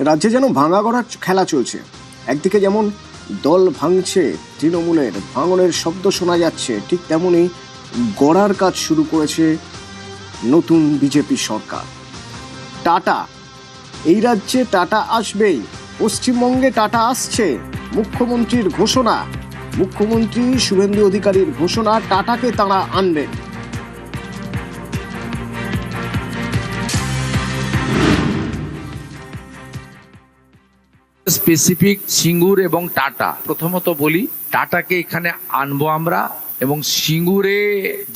রাজ্যে যেন ভাঙা গড়ার খেলা চলছে। একদিকে যেমন দল ভাঙছে, তৃণমূলের ভাঙনের শব্দ শোনা যাচ্ছে, ঠিক তেমনই গড়ার কাজ শুরু করেছে নতুন বিজেপি সরকার। টাটা, এই রাজ্যে টাটা আসবেই, পশ্চিমবঙ্গে টাটা আসছে, মুখ্যমন্ত্রীর ঘোষণা। মুখ্যমন্ত্রী শুভেন্দু অধিকারীর ঘোষণা, টাটাকে তাঁরা আনবেন। স্পেসিফিক সিঙ্গুর এবং টাটা। প্রথমত বলি, টাটাকে এখানে আনবো আমরা, এবং সিঙ্গুরে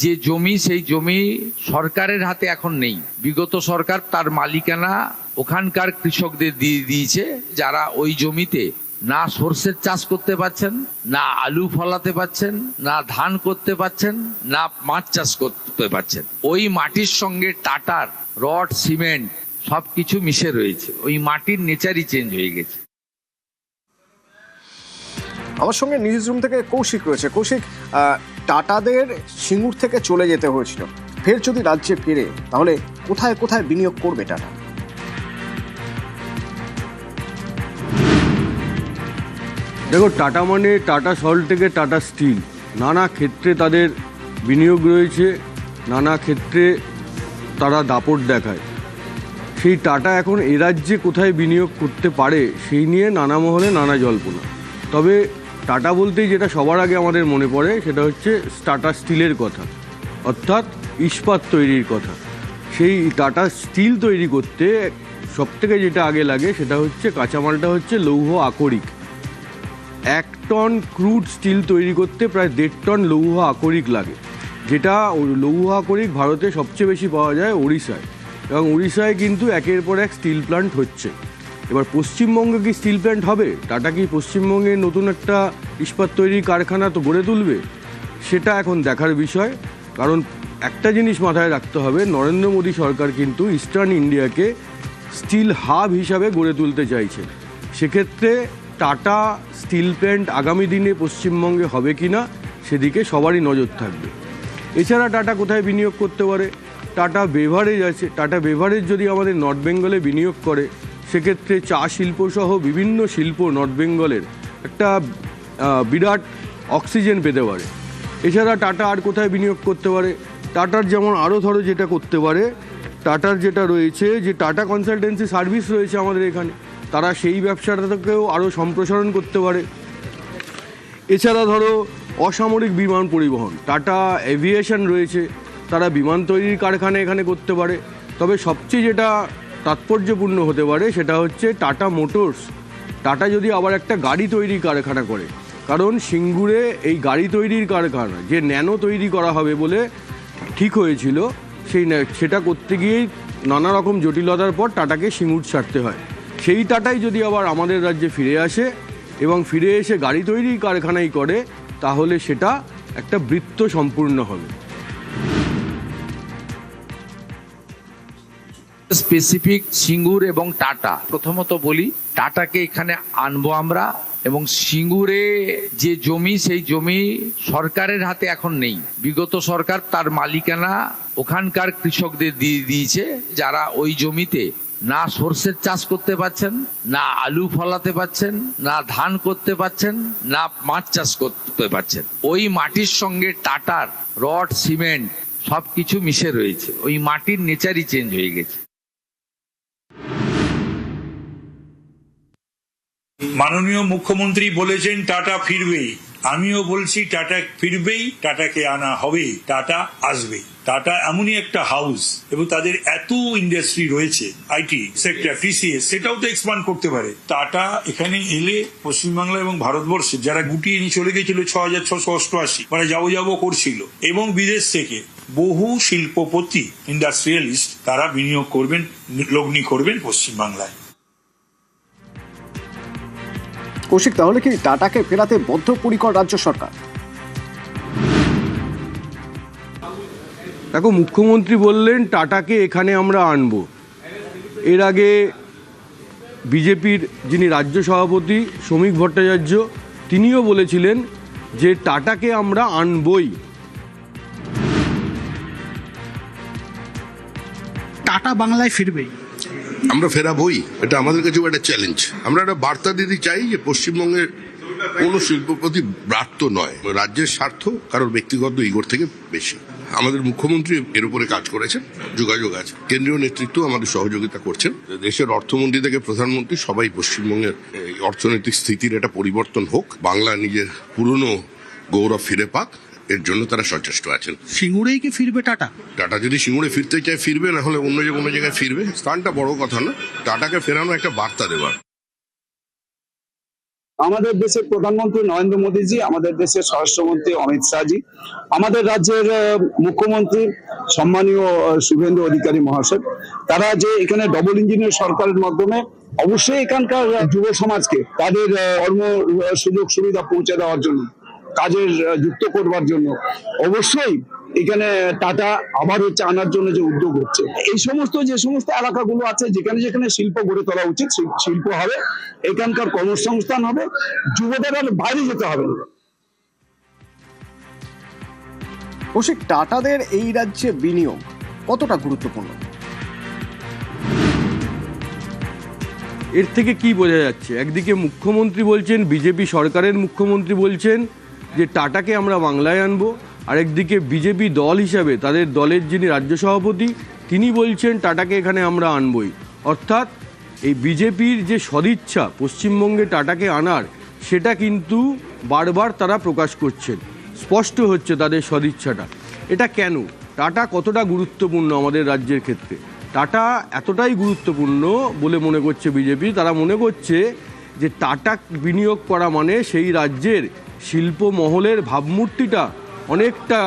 যে জমি, সেই জমি সরকারের হাতে এখন নেই। বিগত সরকার তার মালিকানা ওখানকার কৃষকদের দিয়ে দিয়েছে, যারা ওই জমিতে না সর্ষের চাষ করতে পারছেন, না আলু ফলাতে পারছেন, না ধান করতে পারছেন, না মাছ চাষ করতে পারছেন। ওই মাটির সঙ্গে টাটার রড, সিমেন্ট সবকিছু মিশে রয়েছে। ওই মাটির নেচারই চেঞ্জ হয়ে গেছে। আমার সঙ্গে নিউজ রুম থেকে কৌশিক রয়েছে। কৌশিক, টাটাদের সিঙ্গুর থেকে চলে যেতে হয়েছিল, ফের যদি রাজ্যে ফিরে তাহলে কোথায় কোথায় বিনিয়োগ করবে টাটা? দেখো, টাটা মানে টাটা সল্ট থেকে টাটা স্টিল, নানা ক্ষেত্রে তাদের বিনিয়োগ রয়েছে, নানা ক্ষেত্রে তারা দাপট দেখায়। সেই টাটা এখন এ রাজ্যে কোথায় বিনিয়োগ করতে পারে সেই নিয়ে নানা মহলে নানা জল্পনা। তবে টাটা বলতেই যেটা সবার আগে আমাদের মনে পড়ে সেটা হচ্ছে টাটা স্টিলের কথা, অর্থাৎ ইস্পাত তৈরির কথা। সেই টাটা স্টিল তৈরি করতে সবথেকে যেটা আগে লাগে সেটা হচ্ছে কাঁচামালটা হচ্ছে লৌহ আকরিক। 1 টন ক্রুড স্টিল তৈরি করতে প্রায় 1.5 টন লৌহ আকরিক লাগে, যেটা লৌহ আকরিক ভারতে সবচেয়ে বেশি পাওয়া যায় ওড়িশায়, এবং উড়িষ্যায় কিন্তু একের পর এক স্টিল প্ল্যান্ট হচ্ছে। এবার পশ্চিমবঙ্গে কি স্টিল প্ল্যান্ট হবে? টাটা কি পশ্চিমবঙ্গে নতুন একটা ইস্পাত তৈরির কারখানা তো গড়ে তুলবে? সেটা এখন দেখার বিষয়। কারণ একটা জিনিস মাথায় রাখতে হবে, নরেন্দ্র মোদী সরকার কিন্তু ইস্টার্ন ইন্ডিয়াকে স্টিল হাব হিসাবে গড়ে তুলতে চাইছে। সেক্ষেত্রে টাটা স্টিল প্ল্যান্ট আগামী দিনে পশ্চিমবঙ্গে হবে কি না সেদিকে সবারই নজর থাকবে। এছাড়া টাটা কোথায় বিনিয়োগ করতে পারে? টাটা বেভারেজ আছে। টাটা বেভারেজ যদি আমাদের নর্থ বেঙ্গলে বিনিয়োগ করে, সেক্ষেত্রে চা শিল্প সহ বিভিন্ন শিল্প নর্থ বেঙ্গলের একটা বিরাট অক্সিজেন পেতে পারে। এছাড়া টাটা আর কোথায় বিনিয়োগ করতে পারে? টাটার যেমন আরও ধরো যেটা করতে পারে, টাটার যেটা রয়েছে যে টাটা কনসালটেন্সি সার্ভিস রয়েছে আমাদের এখানে, তারা সেই ব্যবসাটাকেও আরও সম্প্রসারণ করতে পারে। এছাড়া ধরো অসামরিক বিমান পরিবহন, টাটা এভিয়েশন রয়েছে, তারা বিমান তৈরির কারখানা এখানে করতে পারে। তবে সবচেয়ে যেটা তাৎপর্যপূর্ণ হতে পারে সেটা হচ্ছে টাটা মোটরস। টাটা যদি আবার একটা গাড়ি তৈরির কারখানা করে, কারণ সিঙ্গুরে এই গাড়ি তৈরির কারখানা যে ন্যানো তৈরি করা হবে বলে ঠিক হয়েছিল, সেটা করতে গিয়েই নানা রকম জটিলতার পর টাটাকে সিঙ্গুর ছাড়তে হয়। সেই টাটাই যদি আবার আমাদের রাজ্যে ফিরে আসে এবং ফিরে এসে গাড়ি তৈরির কারখানাই করে, তাহলে সেটা একটা বৃত্ত সম্পূর্ণ হবে। স্পেসিফিক সিঙ্গুর এবং টাটা। প্রথমত বলি, টাটাকে এখানে আনবো আমরা, এবং সিঙ্গুরে যে জমি, সেই জমি সরকারের হাতে এখন নেই। বিগত সরকার তার মালিকানা ওখানকার কৃষকদের দিয়ে দিয়েছে, যারা ওই জমিতে না সর্ষের চাষ করতে পারছেন, না আলু ফলাতে পারছেন, না ধান করতে পারছেন, না মাছ চাষ করতে পারছেন। ওই মাটির সঙ্গে টাটার রড, সিমেন্ট সবকিছু মিশে রয়েছে। ওই মাটির নেচারই চেঞ্জ হয়ে গেছে। মাননীয় মুখ্যমন্ত্রী বলেছেন টাটা ফিরবেই। আমিও বলছি টাটা ফিরবেই, টাটাকে আনা হবে, টাটা আসবে। টাটা এমনই একটা হাউস, এবং তাদের এত ইন্ডাস্ট্রি রয়েছে, আইটি সেক্টর, টিসিএস, সেটাও তো এক্সপান্ড করতে পারে। টাটা এখানে এলে পশ্চিমবাংলা এবং ভারতবর্ষে যারা গুটিয়ে নিয়ে চলে গেছিল 6688, মানে যাবো করছিল, এবং বিদেশ থেকে বহু শিল্পপতি, ইন্ডাস্ট্রিয়ালিস্ট, তারা বিনিয়োগ করবেন, লগ্নি করবেন পশ্চিমবাংলায়। কৌশিক, তাহলে কি টাটাকে ফেরাতে বদ্ধপরিকর রাজ্য সরকার? দেখো, মুখ্যমন্ত্রী বললেন টাটাকে এখানে আমরা আনব। এর আগে বিজেপির যিনি রাজ্য সভাপতি শ্রমিক ভট্টাচার্য, তিনিও বলেছিলেন যে টাটাকে আমরা আনবই। টাটা বাংলায় ফিরবেই। আমরা ফেরাবই, এটা আমাদের কাছে একটা চ্যালেঞ্জ। আমরা একটা বার্তা দিতে চাই যে পশ্চিমবঙ্গের কোনো শিল্পপতি ব্রাত্য নয়, রাজ্যের স্বার্থ কারোর ব্যক্তিগত ইগোর থেকে বেশি। আমাদের মুখ্যমন্ত্রী এর উপরে কাজ করেছেন, যোগাযোগ আছে, কেন্দ্রীয় নেতৃত্ব আমাদের সহযোগিতা করছেন। দেশের অর্থমন্ত্রী থেকে প্রধানমন্ত্রী সবাই পশ্চিমবঙ্গের এই অর্থনৈতিক স্থিতির একটা পরিবর্তন হোক, বাংলা নিজের পুরনো গৌরব ফিরে পাক, এর জন্য তারা সচেষ্ট আছেন। সিঙ্গুরেই কি ফিরবে টাটা? টাটা যদি সিঙ্গুরে ফিরতে চায় ফিরবে, না হলে অন্য যে কোনো জায়গায় ফিরবে। স্থানটা বড় কথা না, টাটাকে ফেরানো একটা বার্তা দেওয়ার। আমাদের দেশের প্রধানমন্ত্রী নরেন্দ্র মোদীজি, আমাদের দেশের স্বরাষ্ট্রমন্ত্রী অমিত শাহজি, আমাদের রাজ্যের মুখ্যমন্ত্রী সম্মানীয় শুভেন্দু অধিকারী মহাশয়, তারা যে এখানে ডবল ইঞ্জিনের সরকারের মাধ্যমে অবশ্যই এখানকার যুব সমাজকে তাদের কর্ম সুযোগ সুবিধা পৌঁছে দেওয়ার জন্য, কাজের যুক্ত করবার জন্য অবশ্যই এখানে টাটা আবার আনার জন্য যে উদ্যোগ হচ্ছে, এই সমস্ত যে সমস্ত এলাকাগুলো আছে যেখানে যেখানে শিল্প গড়ে তোলা উচিত, শিল্প হবে, এখানকার কর্মসংস্থান হবে, যুবদের আর বাইরে যেতে হবে না। কৌশিক, টাটাদের এই রাজ্যে বিনিয়োগ কতটা গুরুত্বপূর্ণ? এর থেকে কি বোঝা যাচ্ছে? একদিকে মুখ্যমন্ত্রী বলছেন, বিজেপি সরকারের মুখ্যমন্ত্রী বলছেন যে টাটাকে আমরা বাংলায় আনবো, আরেকদিকে বিজেপি দল হিসাবে তাদের দলের যিনি রাজ্য সভাপতি তিনি বলছেন টাটাকে এখানে আমরা আনবই। অর্থাৎ এই বিজেপির যে সদিচ্ছা পশ্চিমবঙ্গে টাটাকে আনার, সেটা কিন্তু বারবার তারা প্রকাশ করছেন, স্পষ্ট হচ্ছে তাদের সদিচ্ছাটা। এটা কেন? টাটা কতটা গুরুত্বপূর্ণ আমাদের রাজ্যের ক্ষেত্রে? টাটা এতটাই গুরুত্বপূর্ণ বলে মনে করছে বিজেপি। তারা মনে করছে যে টাটা বিনিয়োগ করা মানে সেই রাজ্যের শিল্প মহলের ভাবমূর্তিটা অনেকটা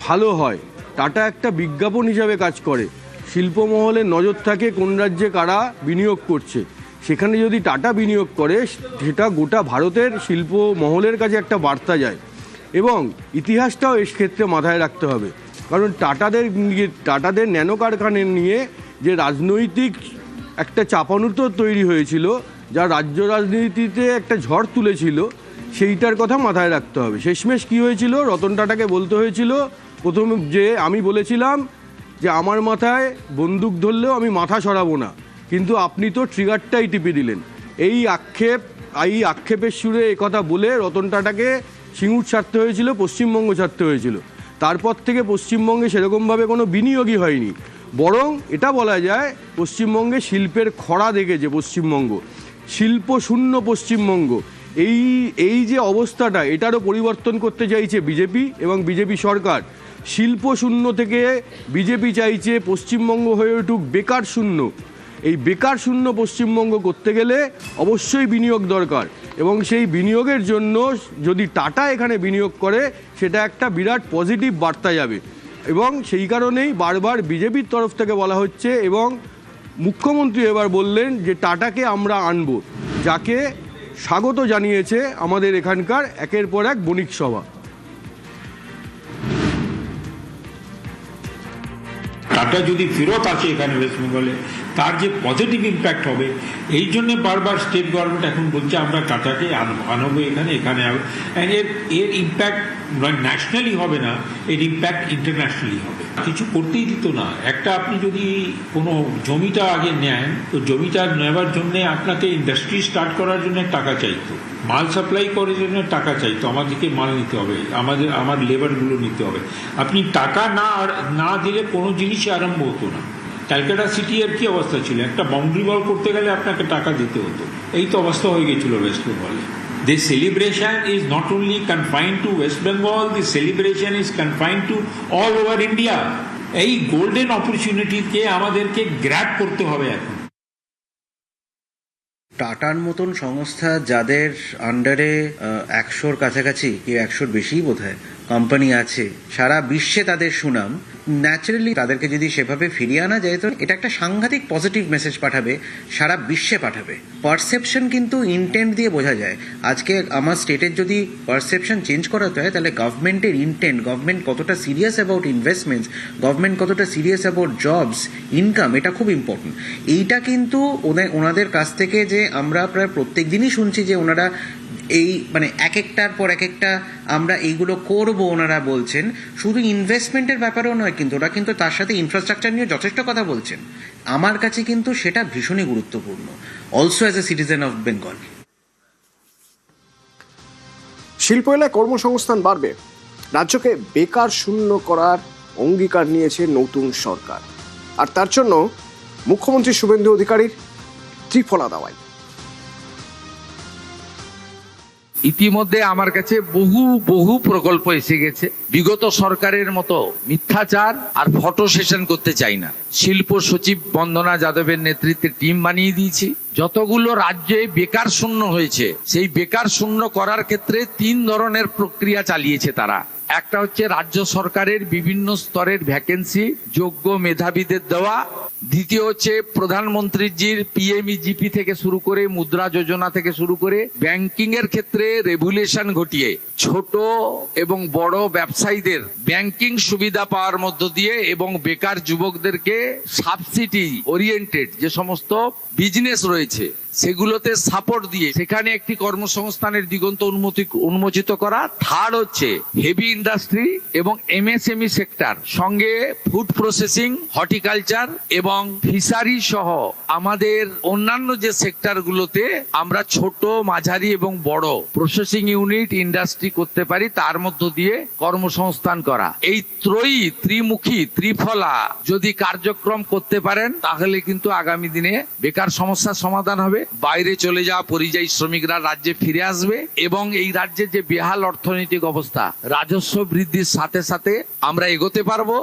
ভালো হয়। টাটা একটা বিজ্ঞাপন হিসাবে কাজ করে, শিল্প মহলের নজর থাকে কোন রাজ্যে কারা বিনিয়োগ করছে। সেখানে যদি টাটা বিনিয়োগ করে, সেটা গোটা ভারতের শিল্প মহলের কাছে একটা বার্তা যায়। এবং ইতিহাসটাও এর ক্ষেত্রে মাথায় রাখতে হবে, কারণ টাটাদের ন্যানো কারখানা নিয়ে যে রাজনৈতিক একটা চাপানুতর তৈরি হয়েছিল, যা রাজ্য রাজনীতিতে একটা ঝড় তুলেছিল, সেইটার কথা মাথায় রাখতে হবে। শেষমেশ কী হয়েছিল? রতন টাটাকে বলতে হয়েছিল প্রথম যে আমি বলেছিলাম যে আমার মাথায় বন্দুক ধরলেও আমি মাথা সরাবো না, কিন্তু আপনি তো ট্রিগারটাই টিপে দিলেন। এই আক্ষেপের সুরে কথা বলে রতন টাটাকে সিঙ্গুর ছাড়তে হয়েছিল, পশ্চিমবঙ্গ ছাড়তে হয়েছিল। তারপর থেকে পশ্চিমবঙ্গে সেরকমভাবে কোনো বিনিয়োগই হয়নি, বরং এটা বলা যায় পশ্চিমবঙ্গে শিল্পের খরা দেখেছে পশ্চিমবঙ্গ, শিল্প শূন্য পশ্চিমবঙ্গ। এই যে অবস্থাটা, এটারও পরিবর্তন করতে চাইছে বিজেপি এবং বিজেপি সরকার। শিল্প শূন্য থেকে বিজেপি চাইছে পশ্চিমবঙ্গ হয়ে উঠুক বেকার শূন্য। এই বেকার শূন্য পশ্চিমবঙ্গ করতে গেলে অবশ্যই বিনিয়োগ দরকার, এবং সেই বিনিয়োগের জন্য যদি টাটা এখানে বিনিয়োগ করে, সেটা একটা বিরাট পজিটিভ বার্তা যাবে। এবং সেই কারণেই বারবার বিজেপির তরফ থেকে বলা হচ্ছে, এবং মুখ্যমন্ত্রী এবার বললেন যে টাটাকে আমরা আনবো, যাকে স্বাগত জানিয়েছে আমাদের এখানকার একের পর এক বণিক সভা। টাটা যদি ফেরত আসে এখানে ওয়েস্ট বেঙ্গলে, তার যে পজিটিভ ইম্প্যাক্ট হবে, এই জন্য বারবার স্টেট গভর্নমেন্ট এখন বলছে আমরা টাটাকে আনবো এখানে আনবো। এর ইম্প্যাক্ট ন্যাশনালি হবে না, এর ইম্প্যাক্ট ইন্টারন্যাশনালি হবে। কিছু করতেই দিত না। একটা আপনি যদি কোনো জমিটা আগে নেন, তো জমিটা নেওয়ার জন্য আপনাকে ইন্ডাস্ট্রি স্টার্ট করার জন্য টাকা চাইতো, মাল সাপ্লাই করার জন্য টাকা চাইতো, আমাদেরকে মাল নিতে হবে, আমার লেবারগুলো নিতে হবে। আপনি টাকা না দিলে কোনো জিনিসই আরম্ভ হতো না। ক্যালকাটা সিটি এর কি অবস্থা ছিল? একটা বাউন্ডারি ওয়াল করতে গেলে আপনাকে টাকা দিতে হতো। এই তো অবস্থা হয়ে গেছিল ওয়েস্ট বেঙ্গলে। This celebration is not only confined to West Bengal, this celebration is confined to all over India. এই গোল্ডেন অপরচুনিটিকে আমাদেরকে গ্র্যাব করতে হবে এখন। টাটার মতন সংস্থা যাদের আন্ডারে 100-র কাছাকাছি, কি 100-র বেশিই বোধহয় কোম্পানি আছে, সারা বিশ্বে তাদের সুনাম, ন্যাচারালি তাদেরকে যদি সেভাবে ফিরিয়ে আনা যায়, তো এটা একটা সাংঘাতিক পজিটিভ মেসেজ পাঠাবে, সারা বিশ্বে পাঠাবে। পারসেপশন কিন্তু ইন্টেন্ট দিয়ে বোঝা যায়। আজকে আমার স্টেটের যদি পারসেপশন চেঞ্জ করাতে হয়, তাহলে গভর্নমেন্টের ইন্টেন্ট, গভর্নমেন্ট কতটা সিরিয়াস অ্যাবাউট ইনভেস্টমেন্টস, গভর্নমেন্ট কতটা সিরিয়াস অ্যাবাউট জবস, ইনকাম, এটা খুব ইম্পর্টেন্ট। এইটা কিন্তু ওনাদের কাছ থেকে যে আমরা প্রায় প্রত্যেক দিনই শুনছি যে ওনারা এই মানে এক একটার পর এক একটা আমরা এইগুলো করব ওনারা বলছেন, শুধু ইনভেস্টমেন্টের ব্যাপারেও নয়, কিন্তু ওরা কিন্তু তার সাথে ইনফ্রাস্ট্রাকচার নিয়ে যথেষ্ট কথা বলছেন। আমার কাছে কিন্তু সেটা ভীষণই গুরুত্বপূর্ণ, also as a citizen of Bengal. শিল্প এলাকায় কর্মসংস্থান বাড়বে, রাজ্যকে বেকার শূন্য করার অঙ্গীকার নিয়েছে নতুন সরকার, আর তার জন্য মুখ্যমন্ত্রী শুভেন্দু অধিকারীর ত্রিফলা দাওয়াই। ইতিমধ্যে আমার কাছে বহু প্রকল্প এসে গেছে। বিগত সরকারের মতো মিথ্যাচার আর ফটো সেশন করতে চাই না। শিল্প সচিব বন্দনা যাদবের নেতৃত্বে টিম বানিয়ে দিয়েছি। যতগুলো রাজ্যে বেকার শূন্য হয়েছে, সেই বেকার শূন্য করার ক্ষেত্রে 3 ধরনের প্রক্রিয়া চালিয়েছে তারা। একটা হচ্ছে রাজ্য সরকারের বিভিন্ন স্তরের ভ্যাকেন্সি যোগ্য মেধাবীদের দেওয়া। দ্বিতীয় হচ্ছে প্রধানমন্ত্রীজির পিএমইজিপি থেকে শুরু করে মুদ্রা যোজনা থেকে শুরু করে ব্যাংকিং এর ক্ষেত্রে রেগুলেশন ঘটিয়ে ছোট এবং বড় ব্যবসায়ীদের ব্যাংকিং সুবিধা পাওয়ার মধ্য দিয়ে এবং বেকার যুবকদেরকে সাবসিডি ওরিয়েন্টেড যে সমস্ত বিজনেস রয়েছে সেগুলোতে সাপোর্ট দিয়ে সেখানে একটি কর্মসংস্থানের দিগন্ত উন্মোচিত করা। থার্ড হচ্ছে হেভি ইন্ডাস্ট্রি এবং এমএসএমই সেক্টর, সঙ্গে ফুড প্রসেসিং, হর্টিকালচার এবং ফিশারি সহ আমাদের অন্যান্য যে সেক্টরগুলোতে আমরা ছোট, মাঝারি এবং বড় প্রসেসিং ইউনিট, ইন্ডাস্ট্রি করতে পারি, তার মধ্য দিয়ে কর্মসংস্থান করা। এই ত্রিমুখী ত্রিফলা যদি কার্যক্রম করতে পারেন তাহলে কিন্তু আগামী দিনে বেকার সমস্যার সমাধান হবে। বাইরে চলে যাওয়া পরিযায়ী শ্রমিকরা রাজ্যে ফিরে আসবে এবং এই রাজ্যের যে বেহাল অর্থনৈতিক অবস্থা, রাজস্ব বৃদ্ধির সাথে সাথে আমরা এগোতে পারবো।